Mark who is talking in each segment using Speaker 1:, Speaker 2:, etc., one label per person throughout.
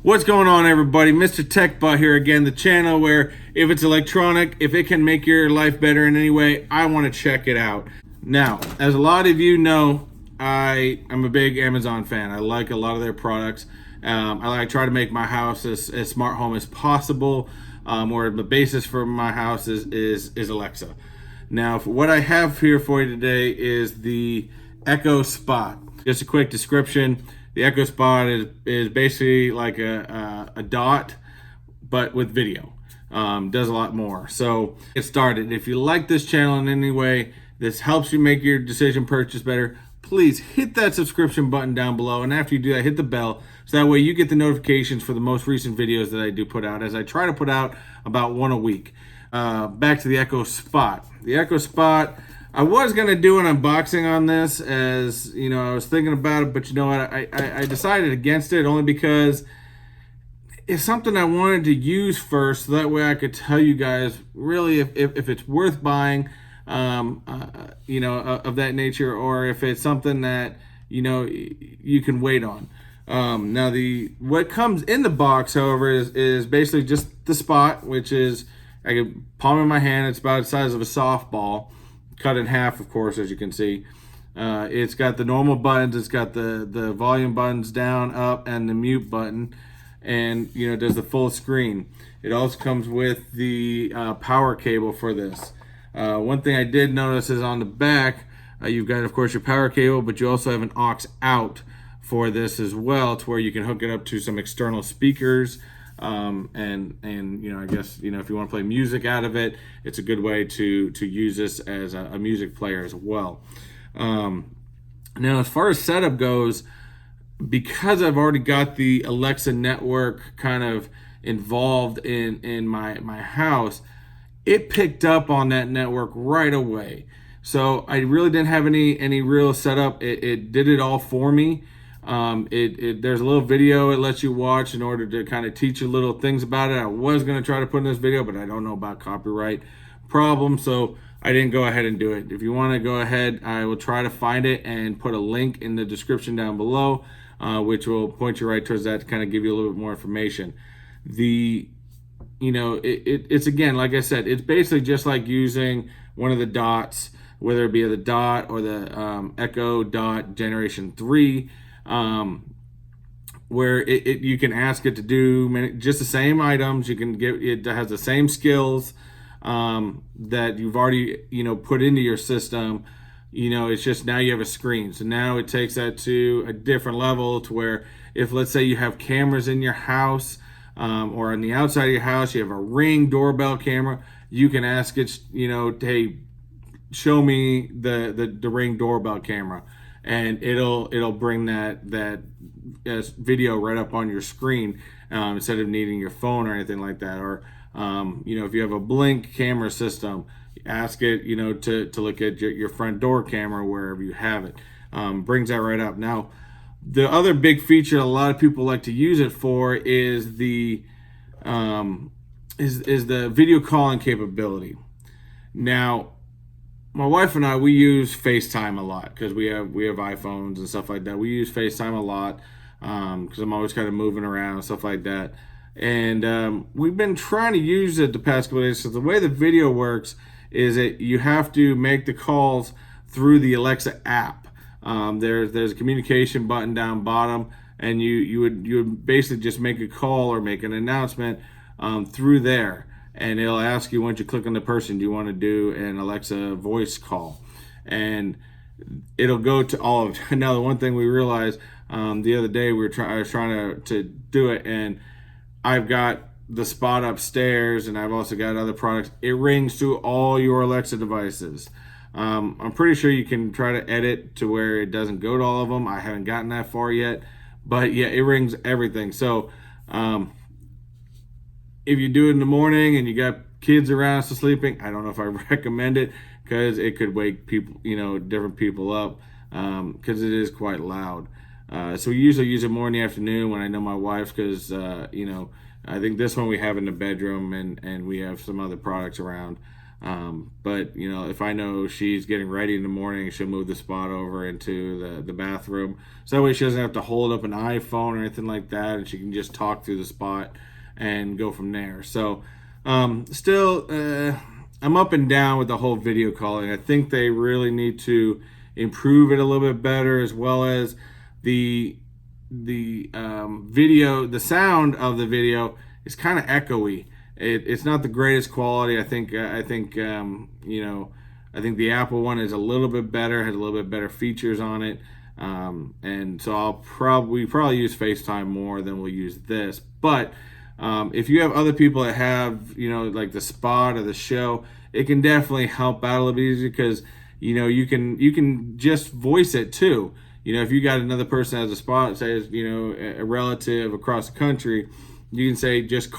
Speaker 1: What's going on, everybody? Mr. Techbot here again, the channel where if it's electronic, if it can make your life better in any way, I want to check it out. Now, as a lot of you know, I am a big Amazon fan. I like a lot of their products. I try to make my house as smart home as possible, where the basis for my house is Alexa. Now, what I have here for you today is the Echo Spot. Just a quick description. The Echo Spot is basically like a dot, but with video. Does a lot more. So get started. If you like this channel in any way, this helps you make your decision purchase better, please hit that subscription button down below. And after you do that, hit the bell. So that way you get the notifications for the most recent videos that I do put out, as I try to put out about one a week. Back to the Echo Spot. The Echo Spot, I was going to do an unboxing on this, as you know, I was thinking about it, but you know what, I decided against it only because it's something I wanted to use first, so that way I could tell you guys really if it's worth buying, you know, of that nature, or if it's something that, you know, you can wait on. Now what comes in the box, however, is basically just the Spot, which is, I can palm in my hand. It's about the size of a softball, cut in half, of course, as you can see. It's got the normal buttons. It's got the volume buttons down, up, and the mute button, and you know, it does the full screen. It also comes with the power cable for this. One thing I did notice is on the back, you've got, of course, your power cable, but you also have an aux out for this as well, to where you can hook it up to some external speakers. And you know, I guess, you know, if you want to play music out of it, it's a good way to use this as a music player as well. Now, as far as setup goes, because I've already got the Alexa network kind of involved in my house, it picked up on that network right away. So I really didn't have any real setup. It did it all for me. There's a little video it lets you watch in order to kind of teach you little things about it. I was going to try to put in this video, but I don't know about copyright problems, so I didn't go ahead and do it. If you want to go ahead, I will try to find it and put a link in the description down below, which will point you right towards that to kind of give you a little bit more information. You know, it's again, like I said, it's basically just like using one of the dots, whether it be the dot or the Echo Dot Generation 3. Where you can ask it to do just the same items. You can get, it has the same skills that you've already, you know, put into your system. You know, it's just now you have a screen, so now it takes that to a different level, to where if, let's say, you have cameras in your house, or on the outside of your house, you have a Ring doorbell camera, you can ask it, you know, hey, show me the Ring doorbell camera, and it'll bring that video right up on your screen, instead of needing your phone or anything like that. Or you know, if you have a Blink camera system, ask it, you know, to look at your front door camera wherever you have it. Brings that right up. Now, the other big feature a lot of people like to use it for is the video calling capability. Now, my wife and I, we use FaceTime a lot because we have iPhones and stuff like that. We use FaceTime a lot because I'm always kind of moving around and stuff like that. And we've been trying to use it the past couple of days. So the way the video works is that you have to make the calls through the Alexa app. There's a communication button down bottom, and you would basically just make a call or make an announcement through there. And it'll ask you, once you click on the person, do you want to do an Alexa voice call? And it'll go to all of it. Now, the one thing we realized the other day, I was trying to do it, and I've got the Spot upstairs, and I've also got other products. It rings to all your Alexa devices. I'm pretty sure you can try to edit to where it doesn't go to all of them. I haven't gotten that far yet, but yeah, it rings everything. So if you do it in the morning and you got kids around still sleeping, I don't know if I recommend it, because it could wake people, you know, different people up, because it is quite loud. So we usually use it more in the afternoon when I know my wife, because you know, I think this one we have in the bedroom, and we have some other products around. But if I know she's getting ready in the morning, she'll move the spot over into the bathroom, so that way she doesn't have to hold up an iPhone or anything like that, and she can just talk through the spot and go from there. So still, I'm up and down with the whole video calling. I think they really need to improve it a little bit better, as well as the video, the sound of the video is kind of echoey. It's not the greatest quality. I think the Apple one is a little bit better, has a little bit better features on it. And so we probably use FaceTime more than we'll use this. But if you have other people that have, like the spot or the show, it can definitely help out a little bit easier, because you can just voice it too. If you got another person as a spot, say a relative across the country, you can say just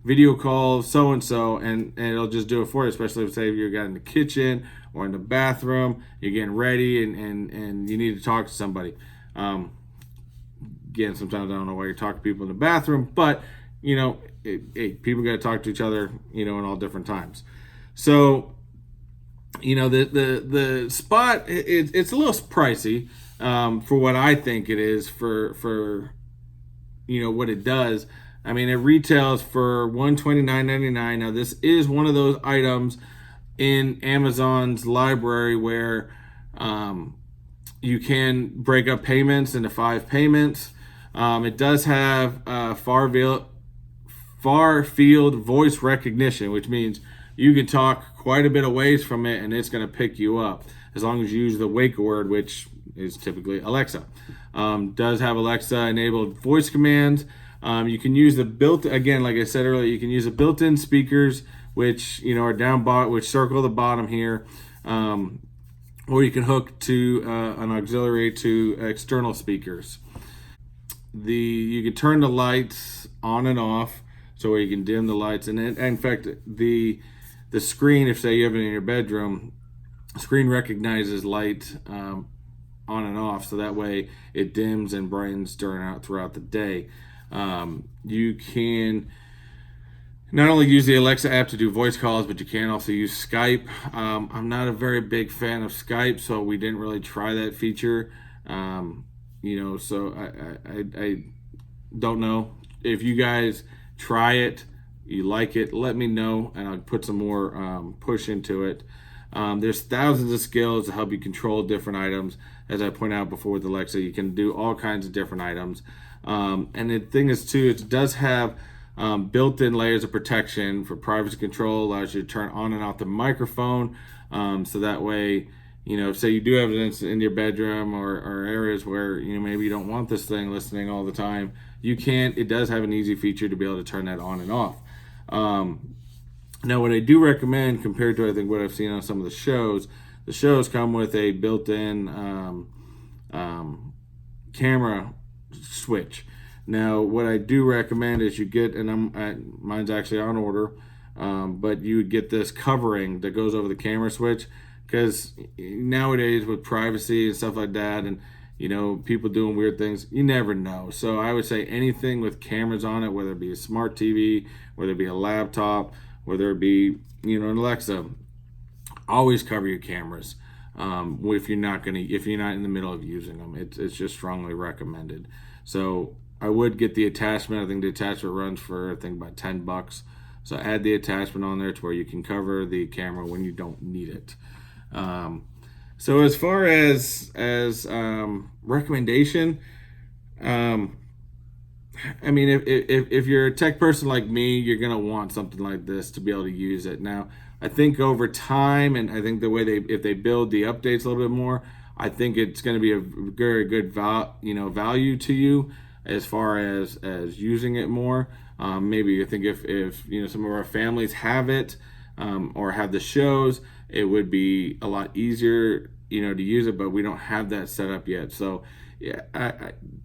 Speaker 1: video call so and so, and it'll just do it for you. Especially if, say, you're got in the kitchen or in the bathroom, you're getting ready, and you need to talk to somebody. Again, sometimes I don't know why you're talking to people in the bathroom, but people got to talk to each other, in all different times. So, the spot, it's a little pricey for what I think it is for what it does. I mean, it retails for $129.99. Now, this is one of those items in Amazon's library where you can break up payments into 5 payments. It does have far field voice recognition, which means you can talk quite a bit of ways from it and it's going to pick you up, as long as you use the wake word, which is typically Alexa. Does have Alexa enabled voice commands. You can use again, like I said earlier, you can use the built-in speakers, which are down bottom, which circle the bottom here, or you can hook to an auxiliary to external speakers. You can turn the lights on and off, so you can dim the lights, and in fact, the screen, if say you have it in your bedroom, screen recognizes light on and off, so that way it dims and brightens throughout the day. You can not only use the Alexa app to do voice calls, but you can also use Skype. I'm not a very big fan of Skype, so we didn't really try that feature. So I don't know. If you guys try it, you like it, let me know, and I'll put some more push into it. There's thousands of skills to help you control different items. As I point out before with Alexa, you can do all kinds of different items. And the thing is, too, it does have built-in layers of protection for privacy control. Allows you to turn on and off the microphone, so that way, say you do have it in your bedroom or areas where maybe you don't want this thing listening all the time, you can. It does have an easy feature to be able to turn that on and off. Now, what I do recommend, compared to I think what I've seen on some of the shows come with a built-in camera switch. Now, what I do recommend is you get, and mine's actually on order, but you would get this covering that goes over the camera switch, because nowadays with privacy and stuff like that, and people doing weird things, you never know. So I would say anything with cameras on it, whether it be a smart TV, whether it be a laptop, whether it be an Alexa, always cover your cameras. If you're not in the middle of using them, it's just strongly recommended. So I would get the attachment. I think the attachment runs for about $10. So add the attachment on there to where you can cover the camera when you don't need it. So as far as recommendation, I mean, if you're a tech person like me, you're gonna want something like this to be able to use it. Now, I think over time, and I think the way if they build the updates a little bit more, I think it's going to be a very good value to you as far as using it more. Maybe I think if some of our families have it or have the shows, it would be a lot easier to use it, but we don't have that set up yet. So yeah,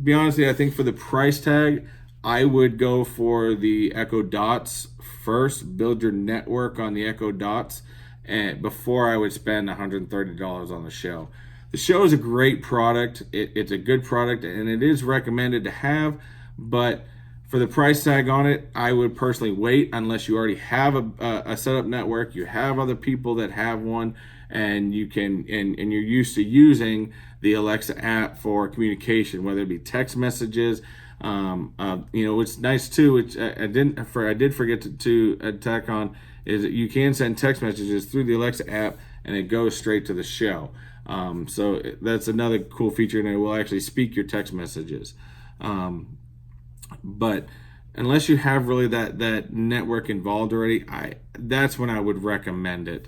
Speaker 1: be honestly, I think for the price tag, I would go for the Echo Dots first. Build your network on the Echo Dots, and before I would spend $130 on the show. The show is a great product. It's a good product, and it is recommended to have. But For the price tag on it, I would personally wait unless you already have a setup network, you have other people that have one, and you can and you're used to using the Alexa app for communication, whether it be text messages. It's nice too, which I did forget to tack on, is that you can send text messages through the Alexa app and it goes straight to the show. So that's another cool feature, and it will actually speak your text messages. But unless you have really that network involved already, that's when I would recommend it.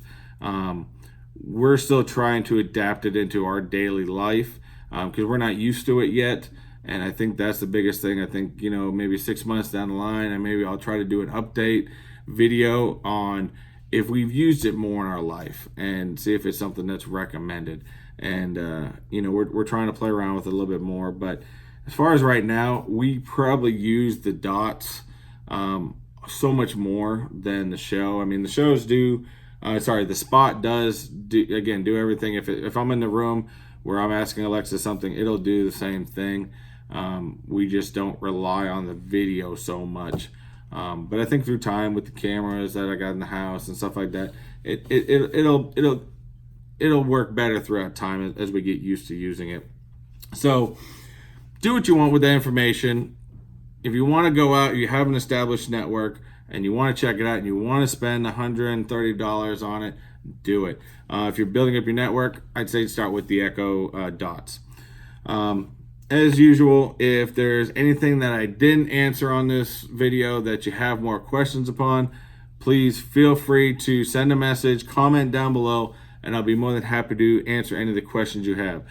Speaker 1: We're still trying to adapt it into our daily life because we're not used to it yet. And I think that's the biggest thing. I think, maybe 6 months down the line, and maybe I'll try to do an update video on if we've used it more in our life and see if it's something that's recommended. And, we're trying to play around with it a little bit more. But as far as right now, we probably use the dots so much more than the show. I mean, the shows do, the Spot does do everything. If I'm in the room where I'm asking Alexa something, it'll do the same thing. We just don't rely on the video so much. But I think through time with the cameras that I got in the house and stuff like that, it'll work better throughout time as we get used to using it. So do what you want with that information. If you want to go out, you have an established network, and you want to check it out, and you want to spend $130 on it, do it. If you're building up your network, I'd say start with the Echo Dots. As usual, if there's anything that I didn't answer on this video that you have more questions upon, please feel free to send a message, comment down below, and I'll be more than happy to answer any of the questions you have.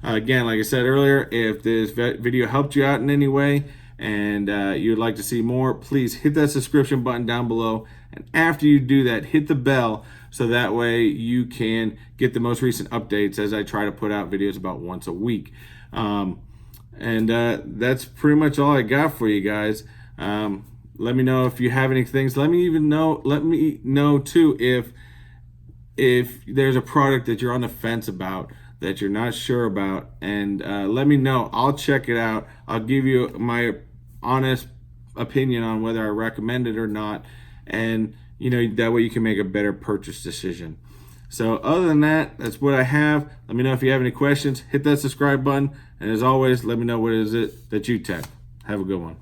Speaker 1: Again, like I said earlier, if this video helped you out in any way and you'd like to see more, please hit that subscription button down below. And after you do that, hit the bell so that way you can get the most recent updates as I try to put out videos about once a week. That's pretty much all I got for you guys. Let me know if you have any things. Let me know too if there's a product that you're on the fence about, that you're not sure about, and let me know. I'll check it out. I'll give you my honest opinion on whether I recommend it or not, and that way you can make a better purchase decision. So other than that, that's what I have. Let me know if you have any questions. Hit that subscribe button, and as always, let me know what is it that you tech. Have a good one.